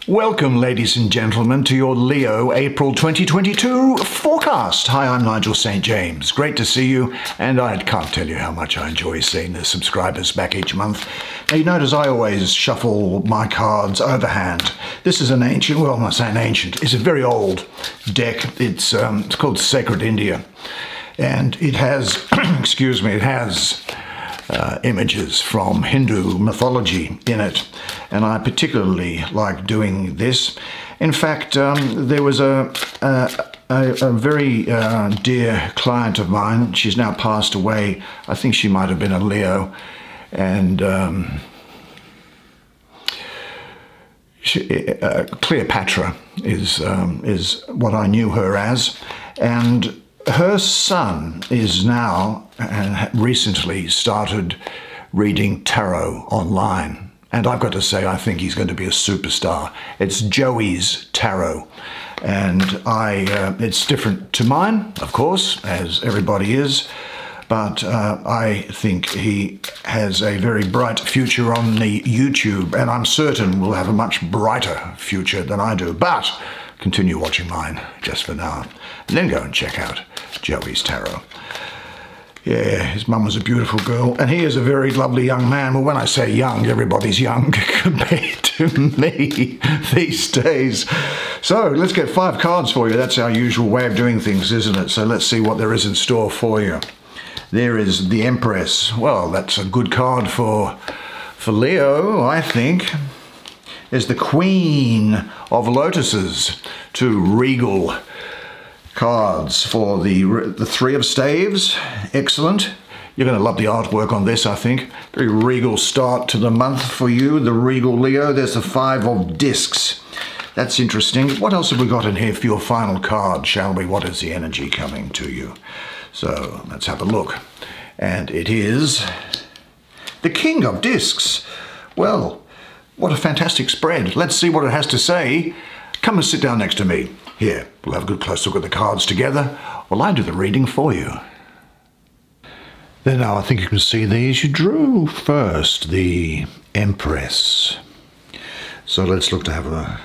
Welcome, ladies and gentlemen, to your Leo April 2022 forecast. Hi, I'm Nigel Saint James. Great to see you, and I can't tell you how much I enjoy seeing the subscribers back each month. Now, you notice I always shuffle my cards overhand. This is an ancient, well, I'm not saying ancient, it's a very old deck. It's called Sacred India, and it has, excuse me, it has images from Hindu mythology in it, and I particularly like doing this. In fact, there was a very dear client of mine. She's now passed away. I think she might have been a Leo, and Cleopatra is what I knew her as, and her son is now and recently started reading tarot online. And I've got to say, I think he's going to be a superstar. It's Joey's Tarot. And it's different to mine, of course, as everybody is. But I think he has a very bright future on the YouTube. And I'm certain will have a much brighter future than I do. But continue watching mine just for now. And then go and check out Joey's Tarot. Yeah, his mum was a beautiful girl, and he is a very lovely young man. Well, when I say young, everybody's young compared to me these days. So let's get 5 cards for you. That's our usual way of doing things, isn't it? So let's see what there is in store for you. There is the Empress. Well, that's a good card for Leo, I think. There's the Queen of Lotuses, 2 regal cards for the 3 of Staves. Excellent. You're going to love the artwork on this, I think. Very regal start to the month for you, the regal Leo. There's the 5 of Discs. That's interesting. What else have we got in here for your final card, shall we? What is the energy coming to you? So let's have a look. And it is the King of Discs. Well, what a fantastic spread. Let's see what it has to say. Come and sit down next to me. Here, we'll have a good close look at the cards together while I do the reading for you. Then now I think you can see these. You drew first the Empress. So let's look to have a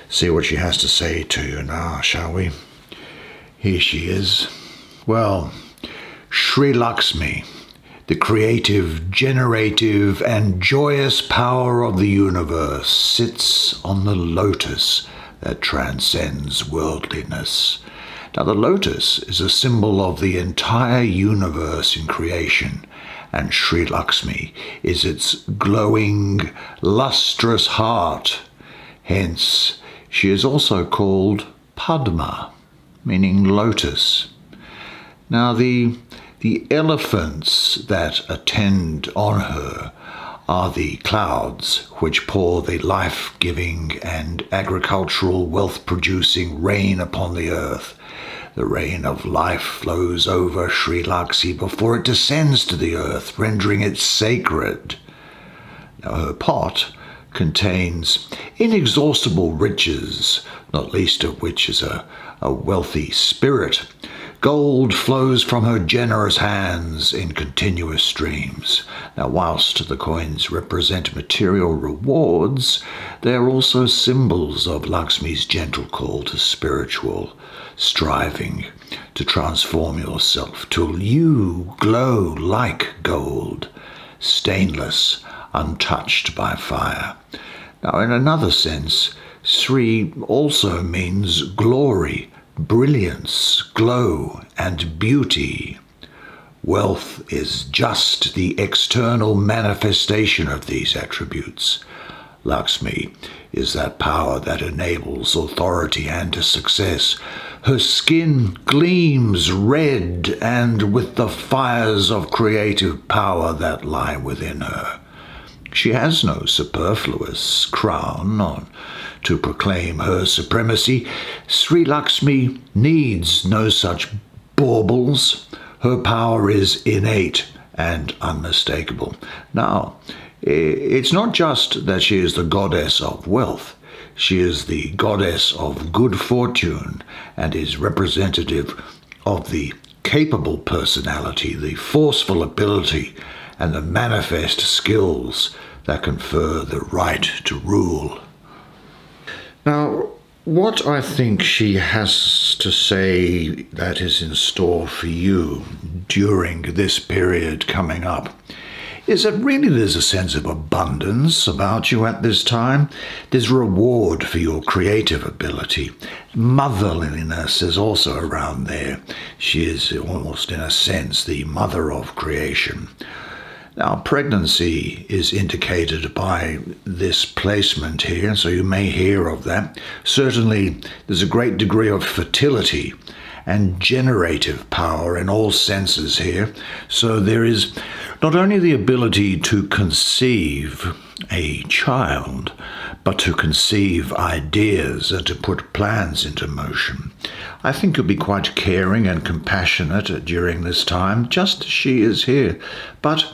see what she has to say to you now, shall we? Here she is. Well, Sri Lakshmi, the creative, generative, and joyous power of the universe, sits on the lotus that transcends worldliness. Now, the lotus is a symbol of the entire universe in creation, and Sri Lakshmi is its glowing, lustrous heart. Hence, she is also called Padma, meaning lotus. Now, the elephants that attend on her are the clouds which pour the life-giving and agricultural wealth-producing rain upon the earth. The rain of life flows over Sri Lakshmi before it descends to the earth, rendering it sacred. Now, her pot contains inexhaustible riches, not least of which is a wealthy spirit. Gold flows from her generous hands in continuous streams. Now, whilst the coins represent material rewards, they are also symbols of Lakshmi's gentle call to spiritual striving, to transform yourself till you glow like gold, stainless, untouched by fire. Now, in another sense, Sri also means glory, brilliance, glow, and beauty. Wealth is just the external manifestation of these attributes. Lakshmi is that power that enables authority and success. Her skin gleams red and with the fires of creative power that lie within her. She has no superfluous crown on to proclaim her supremacy. Sri Lakshmi needs no such baubles. Her power is innate and unmistakable. Now, it's not just that she is the goddess of wealth. She is the goddess of good fortune and is representative of the capable personality, the forceful ability, and the manifest skills that confer the right to rule. Now, what I think she has to say that is in store for you during this period coming up is that really there's a sense of abundance about you at this time. There's reward for your creative ability. Motherliness is also around there. She is almost, in a sense, the mother of creation. Now, pregnancy is indicated by this placement here, so you may hear of that. Certainly, there's a great degree of fertility and generative power in all senses here. So there is not only the ability to conceive a child, but to conceive ideas and to put plans into motion. I think you'll be quite caring and compassionate during this time, just as she is here. But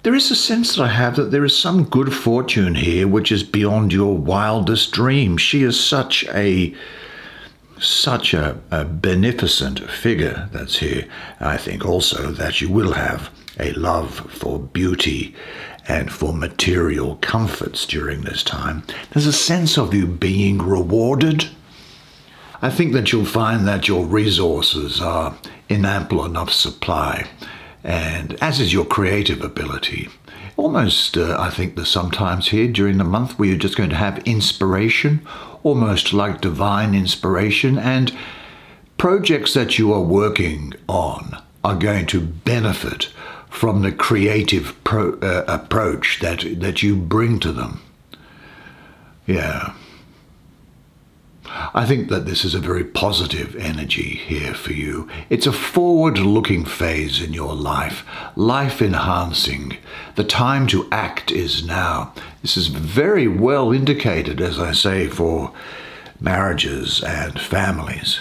there is a sense that I have that there is some good fortune here which is beyond your wildest dreams. She is such a beneficent figure that's here. I think also that you will have a love for beauty and for material comforts during this time. There's a sense of you being rewarded. I think that you'll find that your resources are in ample enough supply, and as is your creative ability. Almost, I think there's sometimes here during the month where you're just going to have inspiration, almost like divine inspiration, and projects that you are working on are going to benefit from the creative approach that you bring to them. Yeah. I think that this is a very positive energy here for you. It's a forward-looking phase in your life, life-enhancing. The time to act is now. This is very well indicated, as I say, for marriages and families.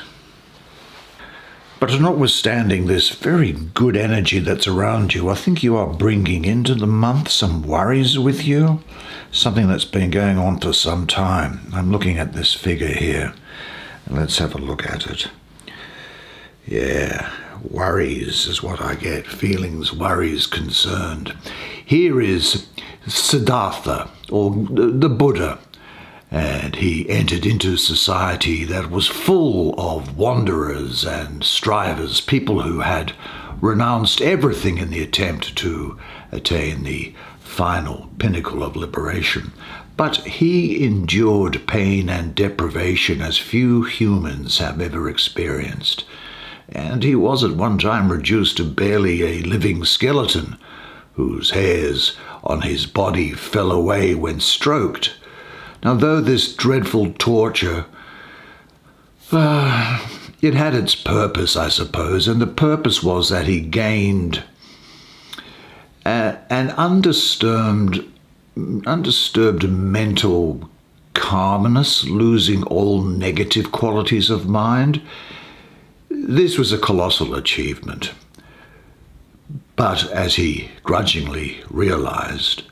But notwithstanding this very good energy that's around you, I think you are bringing into the month some worries with you, something that's been going on for some time. I'm looking at this figure here. Let's have a look at it. Yeah, worries is what I get. Feelings, worries, concerned. Here is Siddhartha, or the Buddha, and he entered into society that was full of wanderers and strivers, people who had renounced everything in the attempt to attain the final pinnacle of liberation. But he endured pain and deprivation as few humans have ever experienced. And he was at one time reduced to barely a living skeleton, whose hairs on his body fell away when stroked. Now, though this dreadful torture, it had its purpose, I suppose, and the purpose was that he gained an undisturbed mental calmness, losing all negative qualities of mind. This was a colossal achievement. But as he grudgingly realized,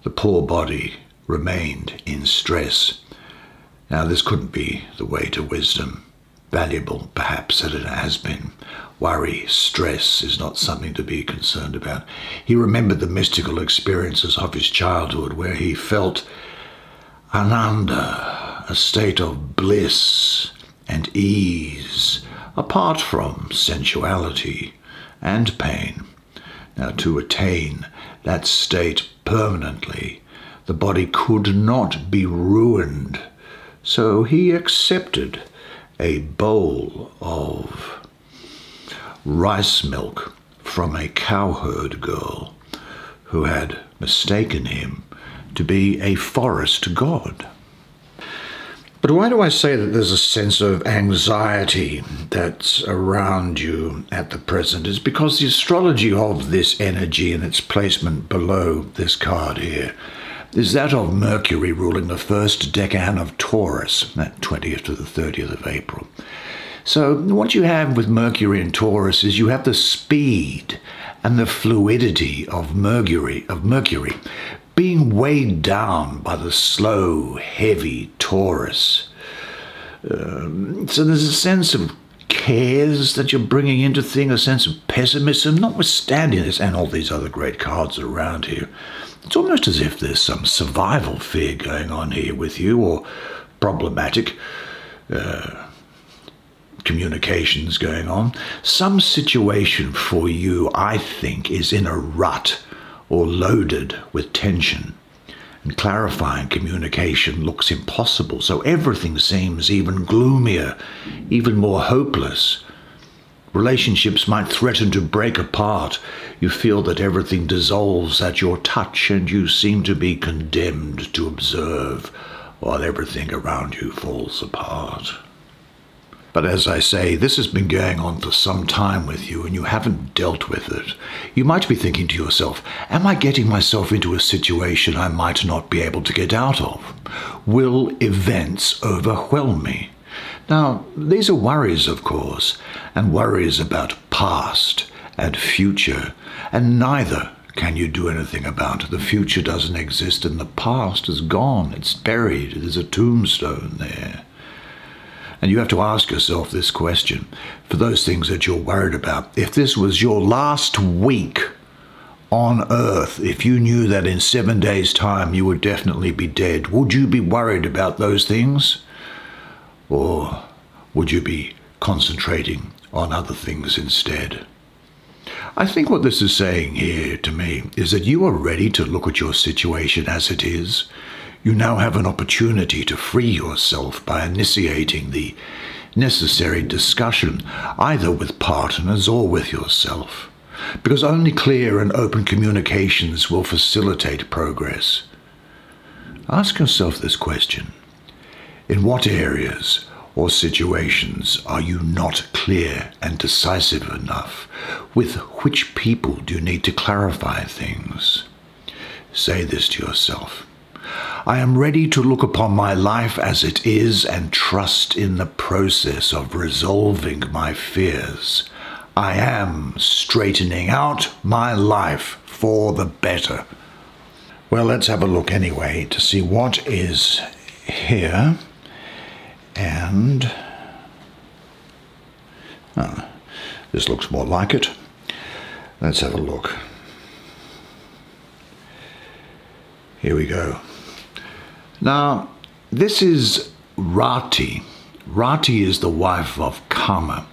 the poor body remained in stress. Now, this couldn't be the way to wisdom. Valuable, perhaps, that it has been. Worry, stress is not something to be concerned about. He remembered the mystical experiences of his childhood where he felt ananda, a state of bliss and ease, apart from sensuality and pain. Now, to attain that state permanently, the body could not be ruined, so he accepted a bowl of rice milk from a cowherd girl who had mistaken him to be a forest god. But why do I say that there's a sense of anxiety that's around you at the present? Is because the astrology of this energy and its placement below this card here is that of Mercury ruling the first decan of Taurus, that 20th to the 30th of April. So what you have with Mercury and Taurus is you have the speed and the fluidity of Mercury being weighed down by the slow, heavy Taurus. So there's a sense of cares that you're bringing into things, a sense of pessimism, notwithstanding this and all these other great cards around here. It's almost as if there's some survival fear going on here with you, or problematic communications going on. Some situation for you, I think, is in a rut or loaded with tension. And clarifying communication looks impossible, so everything seems even gloomier, even more hopeless. Relationships might threaten to break apart. You feel that everything dissolves at your touch, and you seem to be condemned to observe while everything around you falls apart. But as I say, this has been going on for some time with you, and you haven't dealt with it. You might be thinking to yourself, am I getting myself into a situation I might not be able to get out of? Will events overwhelm me? Now, these are worries, of course, and worries about past and future, and neither can you do anything about. The future doesn't exist, and the past is gone. It's buried. There's a tombstone there. And you have to ask yourself this question, for those things that you're worried about. If this was your last week on Earth, if you knew that in 7 days' time you would definitely be dead, would you be worried about those things? Or would you be concentrating on other things instead? I think what this is saying here to me is that you are ready to look at your situation as it is. You now have an opportunity to free yourself by initiating the necessary discussion, either with partners or with yourself, because only clear and open communications will facilitate progress. Ask yourself this question: in what areas or situations are you not clear and decisive enough? With which people do you need to clarify things? Say this to yourself: I am ready to look upon my life as it is and trust in the process of resolving my fears. I am straightening out my life for the better. Well, let's have a look anyway to see what is here. And this looks more like it. Let's have a look. Here we go. Now, this is Rati. Rati is the wife of Kama,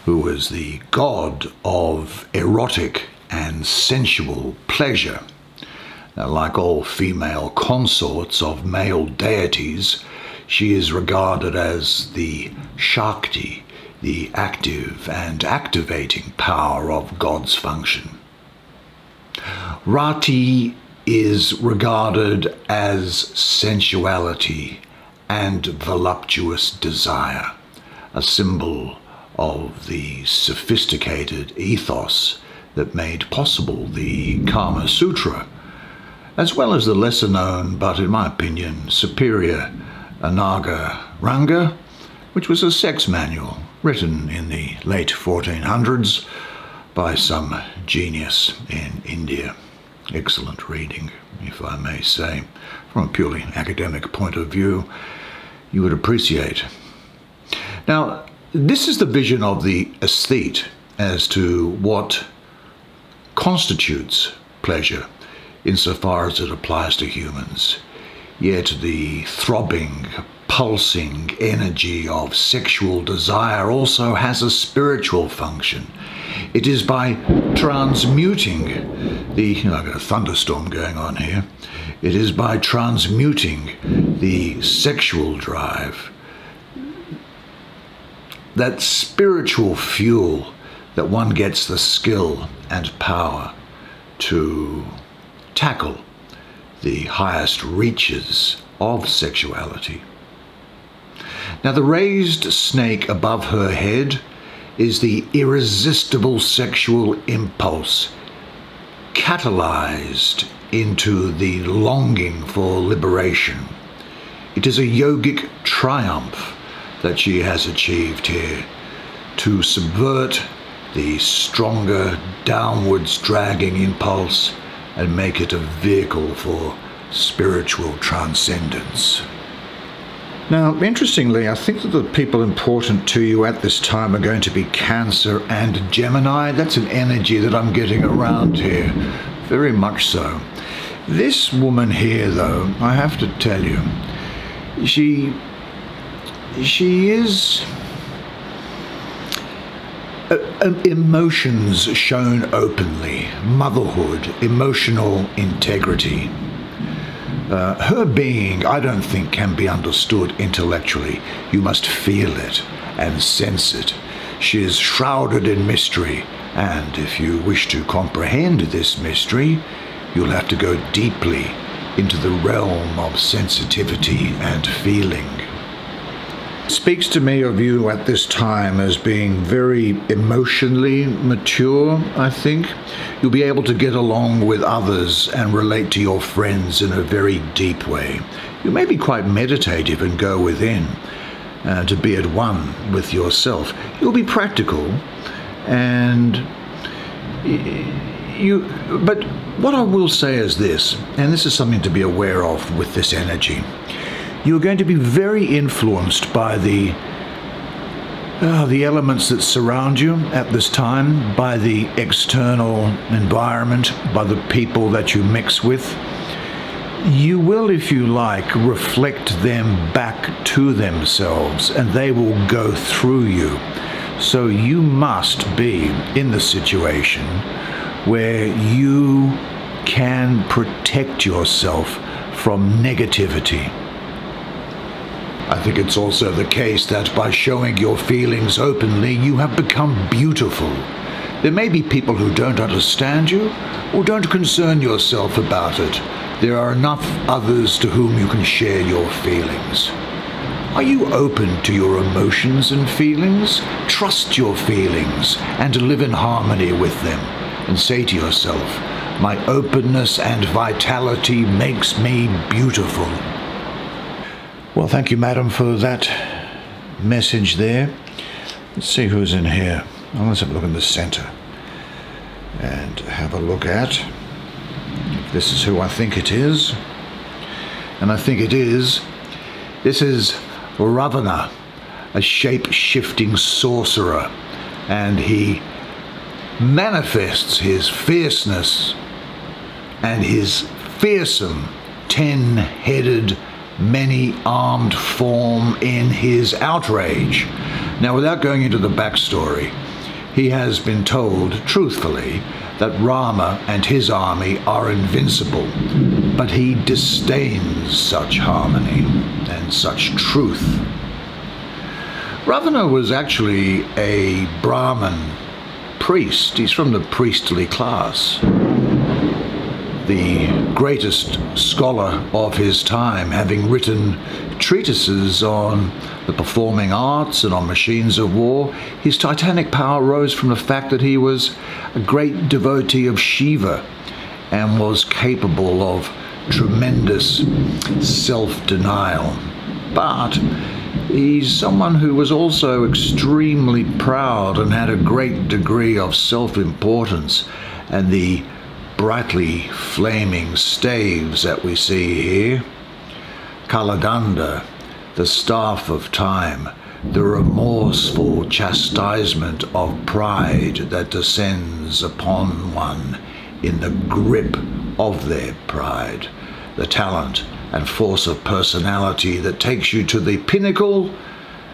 who was the god of erotic and sensual pleasure. Now, like all female consorts of male deities, she is regarded as the Shakti, the active and activating power of God's function. Rati is regarded as sensuality and voluptuous desire, a symbol of the sophisticated ethos that made possible the Kama Sutra, as well as the lesser known, but in my opinion, superior Anaga Ranga, which was a sex manual written in the late 1400s by some genius in India. Excellent reading, if I may say. From a purely academic point of view, you would appreciate. Now, this is the vision of the aesthete as to what constitutes pleasure insofar as it applies to humans. Yet the throbbing, pulsing energy of sexual desire also has a spiritual function. It is by transmuting I've got a thunderstorm going on here. It is by transmuting the sexual drive, that spiritual fuel, that one gets the skill and power to tackle the highest reaches of sexuality. Now, the raised snake above her head is the irresistible sexual impulse catalyzed into the longing for liberation. It is a yogic triumph that she has achieved here to subvert the stronger downwards dragging impulse and make it a vehicle for spiritual transcendence. Now, interestingly, I think that the people important to you at this time are going to be Cancer and Gemini. That's an energy that I'm getting around here, very much so. This woman here, though, I have to tell you, she she is emotions shown openly, motherhood, emotional integrity. Her being, I don't think, can be understood intellectually. You must feel it and sense it. She is shrouded in mystery, and if you wish to comprehend this mystery, you'll have to go deeply into the realm of sensitivity and feeling. Speaks to me of you at this time as being very emotionally mature, I think. You'll be able to get along with others and relate to your friends in a very deep way. You may be quite meditative and go within to be at one with yourself. You'll be practical and but what I will say is this, and this is something to be aware of with this energy. You're going to be very influenced by the elements that surround you at this time, by the external environment, by the people that you mix with. You will, if you like, reflect them back to themselves, and they will go through you. So you must be in the situation where you can protect yourself from negativity. I think it's also the case that by showing your feelings openly, you have become beautiful. There may be people who don't understand you or don't concern yourself about it. There are enough others to whom you can share your feelings. Are you open to your emotions and feelings? Trust your feelings and live in harmony with them, and say to yourself, my openness and vitality makes me beautiful. Well, thank you, madam, for that message there. Let's see who's in here. Well, let's have a look in the center and have a look at if this is who I think it is. And I think it is. This is Ravana, a shape-shifting sorcerer, and he manifests his fierceness and his fearsome 10-headed many-armed form in his outrage. Now, without going into the backstory, he has been told, truthfully, that Rama and his army are invincible, but he disdains such harmony and such truth. Ravana was actually a Brahmin priest. He's from the priestly class. The greatest scholar of his time, having written treatises on the performing arts and on machines of war. His titanic power rose from the fact that he was a great devotee of Shiva and was capable of tremendous self-denial. But he's someone who was also extremely proud and had a great degree of self-importance, and the brightly flaming staves that we see here, Kaladanda, the staff of time, the remorseful chastisement of pride that descends upon one in the grip of their pride, the talent and force of personality that takes you to the pinnacle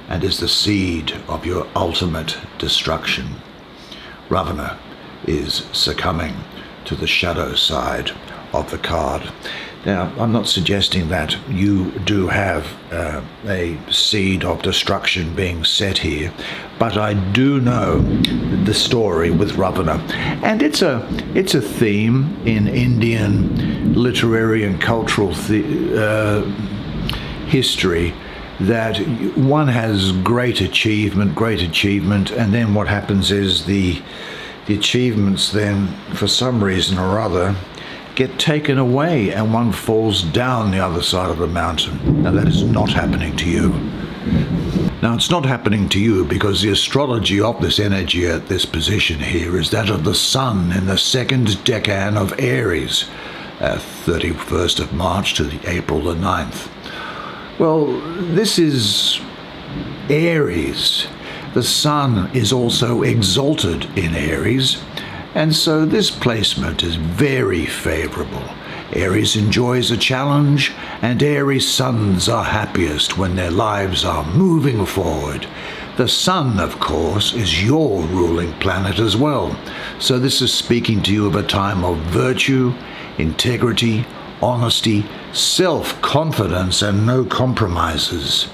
and is the seed of your ultimate destruction. Ravana is succumbing to the shadow side of the card. Now, I'm not suggesting that you do have a seed of destruction being set here, but I do know the story with Ravana, and it's a theme in Indian literary and cultural history, that one has great achievement, and then what happens is the achievements then, for some reason or other, get taken away and one falls down the other side of the mountain. Now, that is not happening to you. Now, it's not happening to you because the astrology of this energy at this position here is that of the sun in the second decan of Aries, 31st of March to the April the 9th. Well, this is Aries. The sun is also exalted in Aries, and so this placement is very favorable. Aries enjoys a challenge, and Aries suns are happiest when their lives are moving forward. The sun, of course, is your ruling planet as well. So this is speaking to you of a time of virtue, integrity, honesty, self-confidence, and no compromises.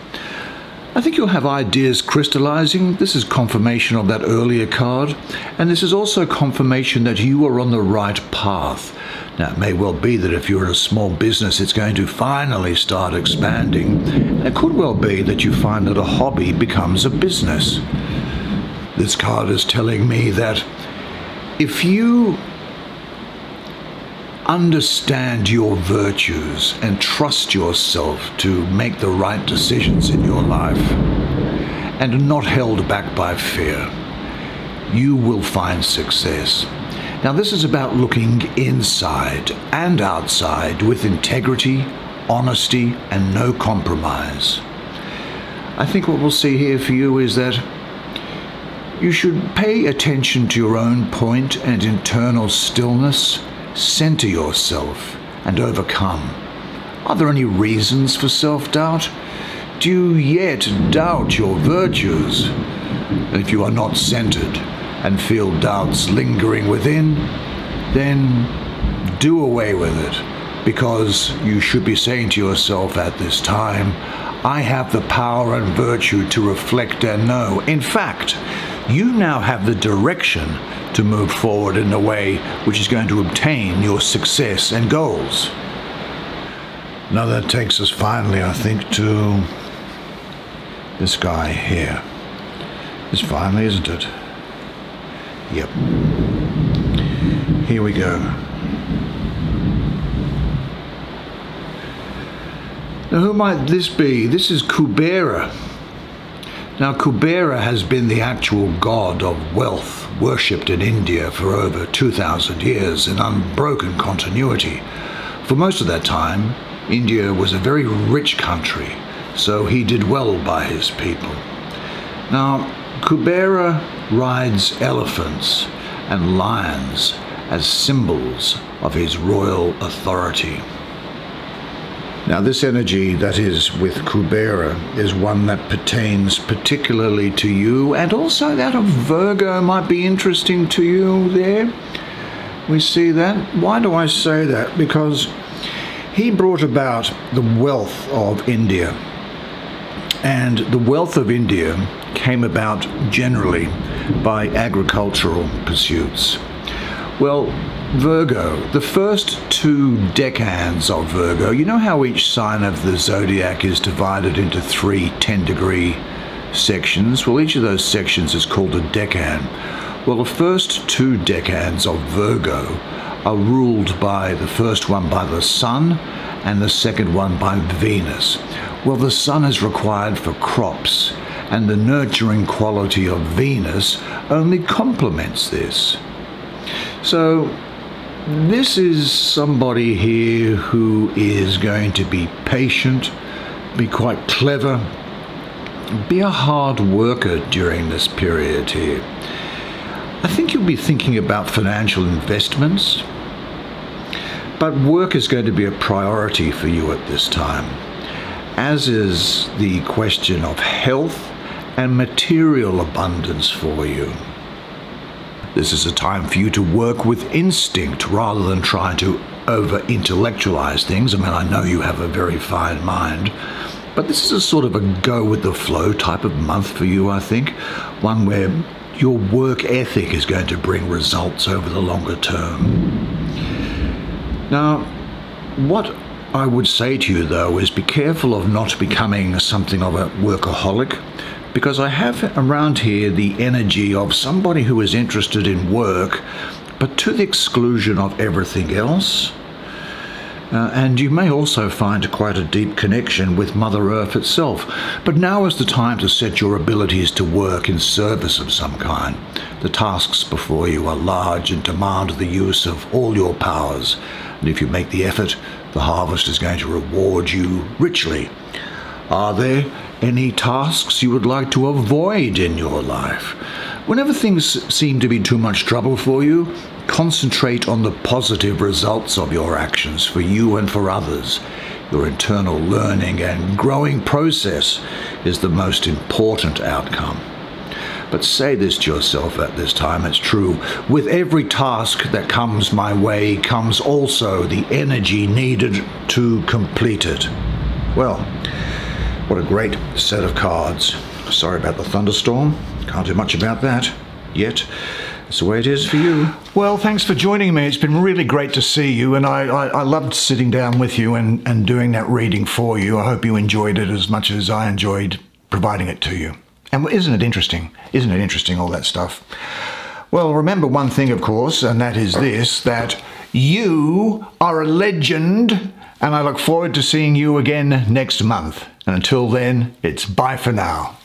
I think you'll have ideas crystallizing. This is confirmation of that earlier card, and this is also confirmation that you are on the right path. Now, it may well be that if you're in a small business, it's going to finally start expanding. It could well be that you find that a hobby becomes a business. This card is telling me that if you understand your virtues and trust yourself to make the right decisions in your life and are not held back by fear, you will find success. Now, this is about looking inside and outside with integrity, honesty, and no compromise. I think what we'll see here for you is that you should pay attention to your own point and internal stillness. Center yourself and overcome. Are there any reasons for self-doubt? Do you yet doubt your virtues? And if you are not centered and feel doubts lingering within, then do away with it, because you should be saying to yourself at this time, I have the power and virtue to reflect and know. In fact, you now have the direction to move forward in a way which is going to obtain your success and goals. Now that takes us finally, I think, to this guy here. This finally, isn't it? Yep. Here we go. Now, who might this be? This is Kubera. Now, Kubera has been the actual god of wealth, worshipped in India for over 2,000 years in unbroken continuity. For most of that time, India was a very rich country, so he did well by his people. Now, Kubera rides elephants and lions as symbols of his royal authority. Now, this energy that is with Kubera is one that pertains particularly to you, and also that of Virgo might be interesting to you there. We see that. Why do I say that? Because he brought about the wealth of India. And the wealth of India came about generally by agricultural pursuits. Well, Virgo, the first two decans of Virgo, you know how each sign of the zodiac is divided into 3 10-degree sections? Well, each of those sections is called a decan. Well, the first 2 decans of Virgo are ruled by the first one by the Sun and the second one by Venus. Well, the Sun is required for crops, and the nurturing quality of Venus only complements this. So, this is somebody here who is going to be patient, be quite clever, be a hard worker during this period here. I think you'll be thinking about financial investments, but work is going to be a priority for you at this time, as is the question of health and material abundance for you. This is a time for you to work with instinct rather than trying to over-intellectualize things. I mean, I know you have a very fine mind, but this is a sort of a go-with-the-flow type of month for you, I think. One where your work ethic is going to bring results over the longer term. Now, what I would say to you, though, is be careful of not becoming something of a workaholic, because I have around here the energy of somebody who is interested in work, but to the exclusion of everything else. And you may also find quite a deep connection with Mother Earth itself. But now is the time to set your abilities to work in service of some kind. The tasks before you are large and demand the use of all your powers. And if you make the effort, the harvest is going to reward you richly. Are there any tasks you would like to avoid in your life? Whenever things seem to be too much trouble for you, Concentrate on the positive results of your actions for you and for others. Your internal learning and growing process is the most important outcome. But say this to yourself at this time, it's true. With every task that comes my way comes also the energy needed to complete it. Well, what a great set of cards. Sorry about the thunderstorm. Can't do much about that yet. It's the way it is for you. Well, thanks for joining me. It's been really great to see you, and I loved sitting down with you and doing that reading for you. I hope you enjoyed it as much as I enjoyed providing it to you. And isn't it interesting? Isn't it interesting, all that stuff? Well, remember one thing, of course, and that is this, that you are a legend, and I look forward to seeing you again next month. And until then, it's bye for now.